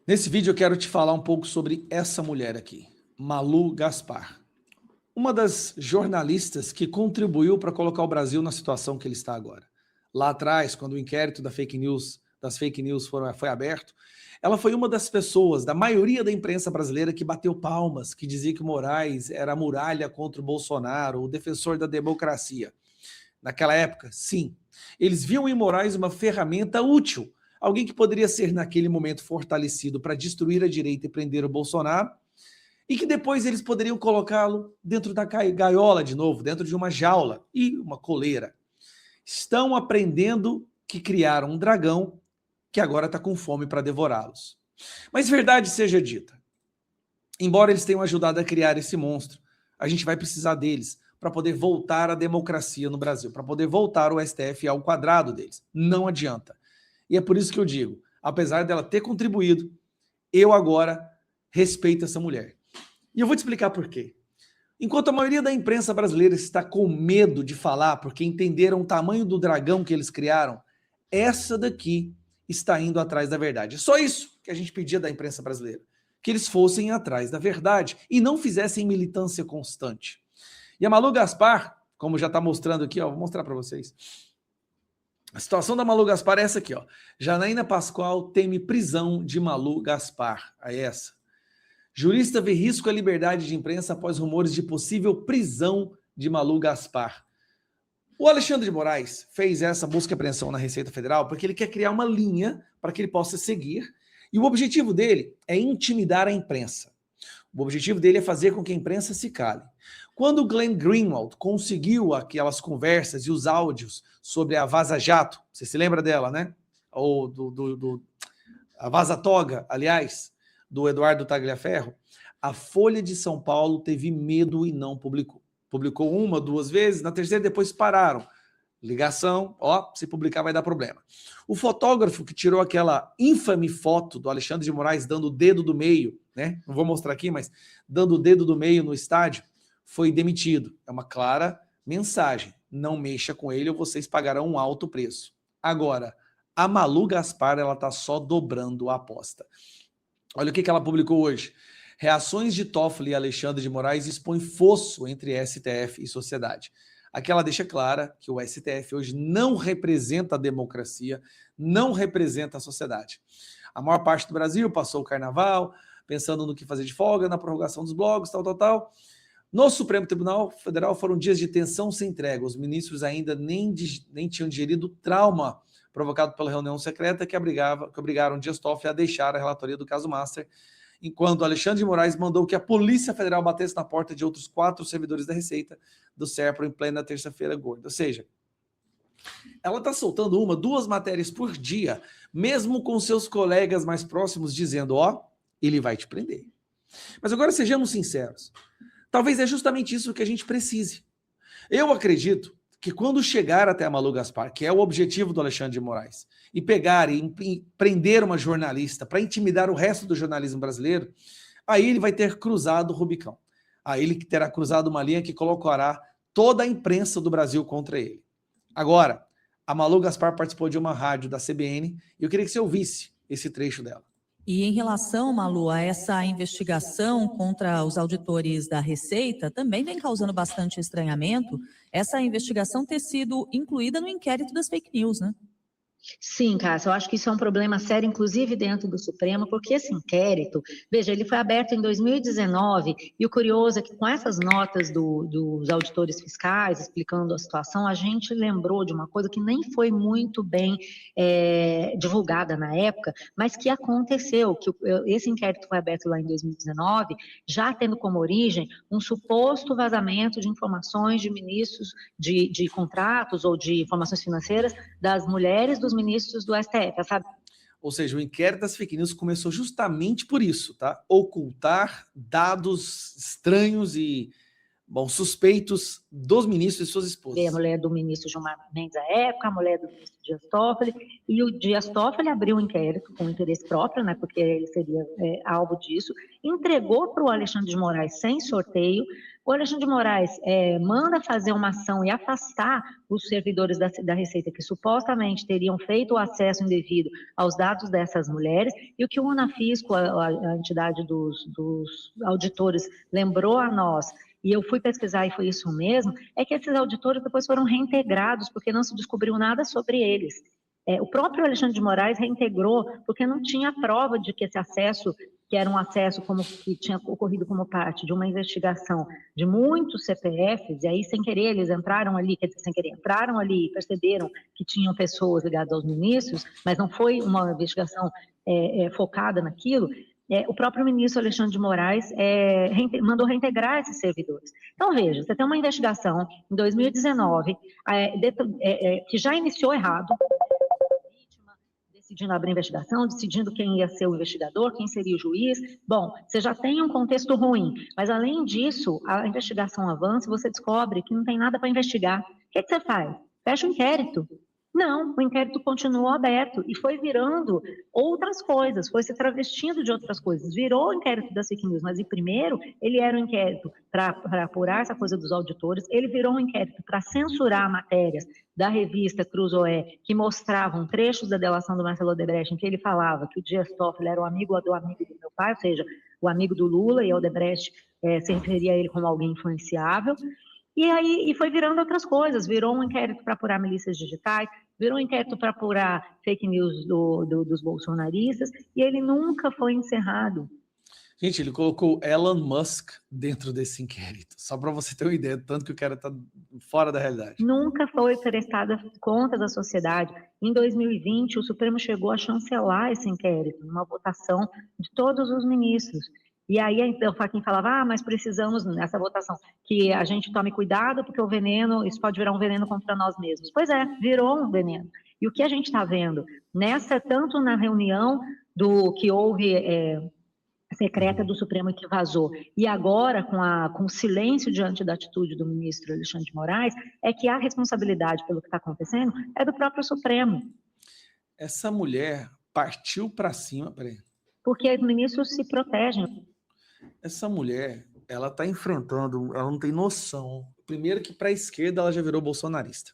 Nesse vídeo eu quero te falar um pouco sobre essa mulher aqui, Malu Gaspar. Uma das jornalistas que contribuiu para colocar o Brasil na situação que ele está agora. Lá atrás, quando o inquérito das fake news foi aberto, ela foi uma das pessoas, da maioria da imprensa brasileira, que bateu palmas, que dizia que Moraes era a muralha contra o Bolsonaro, o defensor da democracia. Naquela época, sim, eles viam em Moraes uma ferramenta útil, alguém que poderia ser, naquele momento, fortalecido para destruir a direita e prender o Bolsonaro, e que depois eles poderiam colocá-lo dentro da gaiola de novo, dentro de uma jaula e uma coleira. Estão aprendendo que criaram um dragão que agora está com fome para devorá-los. Mas verdade seja dita, embora eles tenham ajudado a criar esse monstro, a gente vai precisar deles para poder voltar a democracia no Brasil, para poder voltar o STF ao quadrado deles. Não adianta. E é por isso que eu digo, apesar dela ter contribuído, eu agora respeito essa mulher. E eu vou te explicar por quê. Enquanto a maioria da imprensa brasileira está com medo de falar porque entenderam o tamanho do dragão que eles criaram, essa daqui está indo atrás da verdade. Só isso que a gente pedia da imprensa brasileira, que eles fossem atrás da verdade e não fizessem militância constante. E a Malu Gaspar, como já está mostrando aqui, ó, vou mostrar para vocês. A situação da Malu Gaspar é essa aqui, ó. Janaína Pascoal teme prisão de Malu Gaspar. É essa. Jurista vê risco à liberdade de imprensa após rumores de possível prisão de Malu Gaspar. O Alexandre de Moraes fez essa busca e apreensão na Receita Federal porque ele quer criar uma linha para que ele possa seguir, e o objetivo dele é intimidar a imprensa. O objetivo dele é fazer com que a imprensa se cale. Quando o Glenn Greenwald conseguiu aquelas conversas e os áudios sobre a Vaza Jato, você se lembra dela, né? Ou a Vaza Toga, aliás, do Eduardo Tagliaferro, a Folha de São Paulo teve medo e não publicou. Publicou uma, duas vezes, na terceira depois pararam. Ligação, ó, se publicar vai dar problema. O fotógrafo que tirou aquela infame foto do Alexandre de Moraes dando o dedo do meio, né? Não vou mostrar aqui, mas dando o dedo do meio no estádio, foi demitido. É uma clara mensagem. Não mexa com ele ou vocês pagarão um alto preço. Agora, a Malu Gaspar, ela tá só dobrando a aposta. Olha o que ela publicou hoje. Reações de Toffoli e Alexandre de Moraes expõem fosso entre STF e sociedade. Aqui ela deixa clara que o STF hoje não representa a democracia, não representa a sociedade. A maior parte do Brasil passou o carnaval, pensando no que fazer de folga, na prorrogação dos blocos, tal. No Supremo Tribunal Federal foram dias de tensão sem trégua. Os ministros ainda nem tinham digerido o trauma provocado pela reunião secreta que obrigaram Dias Toffoli a deixar a relatoria do caso Master, enquanto Alexandre de Moraes mandou que a Polícia Federal batesse na porta de outros 4 servidores da Receita do SERPRO em plena terça-feira gorda. Ou seja, ela está soltando 1, 2 matérias por dia, mesmo com seus colegas mais próximos dizendo, ó, ele vai te prender. Mas agora sejamos sinceros, talvez é justamente isso que a gente precise. Eu acredito que quando chegar até a Malu Gaspar, que é o objetivo do Alexandre de Moraes, e pegar e prender uma jornalista para intimidar o resto do jornalismo brasileiro, aí ele vai ter cruzado o Rubicão. Aí ele terá cruzado uma linha que colocará toda a imprensa do Brasil contra ele. Agora, a Malu Gaspar participou de uma rádio da CBN e eu queria que você ouvisse esse trecho dela. E em relação, Malu, a essa investigação contra os auditores da Receita, também vem causando bastante estranhamento essa investigação ter sido incluída no inquérito das fake news, né? Sim, Cássia, eu acho que isso é um problema sério, inclusive dentro do Supremo, porque esse inquérito, veja, ele foi aberto em 2019, e o curioso é que com essas notas dos auditores fiscais explicando a situação, a gente lembrou de uma coisa que nem foi muito bem divulgada na época, mas que aconteceu, que esse inquérito foi aberto lá em 2019, já tendo como origem um suposto vazamento de informações de ministros de contratos ou de informações financeiras das mulheres dos ministros do STF, sabe? Ou seja, o inquérito das fake news começou justamente por isso, tá? Ocultar dados estranhos e Bom, suspeitos dos ministros e suas esposas. A mulher do ministro Gilmar Mendes à época, a mulher do ministro Dias Toffoli, e o Dias Toffoli abriu um inquérito com interesse próprio, né, porque ele seria alvo disso, entregou para o Alexandre de Moraes sem sorteio. O Alexandre de Moraes manda fazer uma ação e afastar os servidores da Receita que supostamente teriam feito o acesso indevido aos dados dessas mulheres, e o que o Unafisco, a entidade dos auditores, lembrou a nós, e eu fui pesquisar e foi isso mesmo, é que esses auditores depois foram reintegrados, porque não se descobriu nada sobre eles. O próprio Alexandre de Moraes reintegrou, porque não tinha prova de que esse acesso, que era um acesso que tinha ocorrido como parte de uma investigação de muitos CPFs, e aí sem querer eles entraram ali, quer dizer, sem querer, entraram ali e perceberam que tinham pessoas ligadas aos ministros, mas não foi uma investigação focada naquilo. O próprio ministro Alexandre de Moraes mandou reintegrar esses servidores. Então, veja, você tem uma investigação em 2019 que já iniciou errado, decidindo abrir investigação, decidindo quem ia ser o investigador, quem seria o juiz. Bom, você já tem um contexto ruim, mas além disso, a investigação avança e você descobre que não tem nada para investigar. O que você faz? Fecha o inquérito. Não, o inquérito continuou aberto e foi virando outras coisas, foi se travestindo de outras coisas. Virou o inquérito das fake news, mas primeiro ele era um inquérito para apurar essa coisa dos auditores, ele virou um inquérito para censurar matérias da revista Cruzoé que mostravam trechos da delação do Marcelo Odebrecht, em que ele falava que o Dias Toffoli era o amigo do amigo do meu pai, ou seja, o amigo do Lula, e Odebrecht se referia a ele como alguém influenciável. E foi virando outras coisas, virou um inquérito para apurar milícias digitais, virou um inquérito para apurar fake news dos bolsonaristas, e ele nunca foi encerrado. Gente, ele colocou Elon Musk dentro desse inquérito, só para você ter uma ideia, tanto que o cara está fora da realidade. Nunca foi prestada contas à sociedade. Em 2020, o Supremo chegou a chancelar esse inquérito, numa votação de todos os ministros. E aí o Fachin falava, mas precisamos, nessa votação, que a gente tome cuidado, porque o veneno, isso pode virar um veneno contra nós mesmos. Pois é, virou um veneno. E o que a gente está vendo, tanto na reunião do que houve secreta do Supremo que vazou, e agora com o silêncio diante da atitude do ministro Alexandre de Moraes, é que a responsabilidade pelo que está acontecendo é do próprio Supremo. Essa mulher partiu para cima, peraí. Porque os ministros se protegem. Essa mulher, ela está enfrentando, ela não tem noção. Primeiro que para a esquerda ela já virou bolsonarista.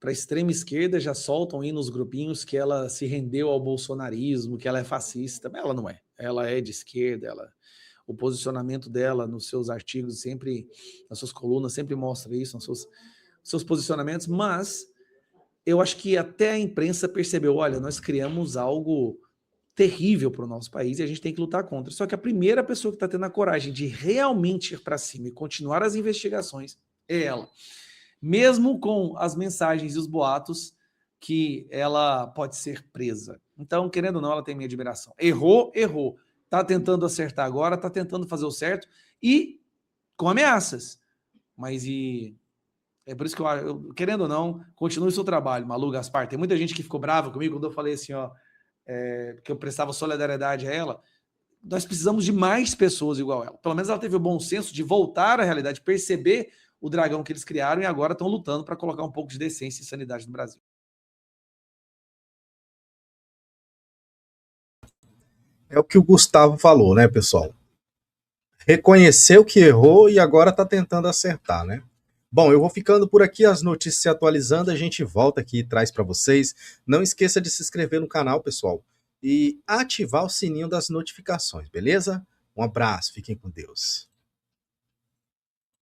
Para a extrema esquerda já soltam aí nos grupinhos que ela se rendeu ao bolsonarismo, que ela é fascista. Mas ela não é. Ela é de esquerda, o posicionamento dela nos seus artigos, sempre, nas suas colunas, sempre mostra isso, nos seus posicionamentos, mas eu acho que até a imprensa percebeu, olha, nós criamos algo terrível para o nosso país e a gente tem que lutar contra. Só que a primeira pessoa que está tendo a coragem de realmente ir para cima e continuar as investigações é ela. Mesmo com as mensagens e os boatos que ela pode ser presa. Então, querendo ou não, ela tem minha admiração. Errou. Está tentando acertar agora, está tentando fazer o certo e com ameaças. Mas é por isso que eu querendo ou não, continue o seu trabalho, Malu Gaspar. Tem muita gente que ficou brava comigo quando eu falei assim, que eu prestava solidariedade a ela. Nós precisamos de mais pessoas igual ela. Pelo menos ela teve o bom senso de voltar à realidade, perceber o dragão que eles criaram e agora estão lutando para colocar um pouco de decência e sanidade no Brasil. É o que o Gustavo falou, né, pessoal? Reconheceu que errou e agora está tentando acertar, né? Bom, eu vou ficando por aqui, as notícias se atualizando, a gente volta aqui e traz para vocês. Não esqueça de se inscrever no canal, pessoal, e ativar o sininho das notificações, beleza? Um abraço, fiquem com Deus.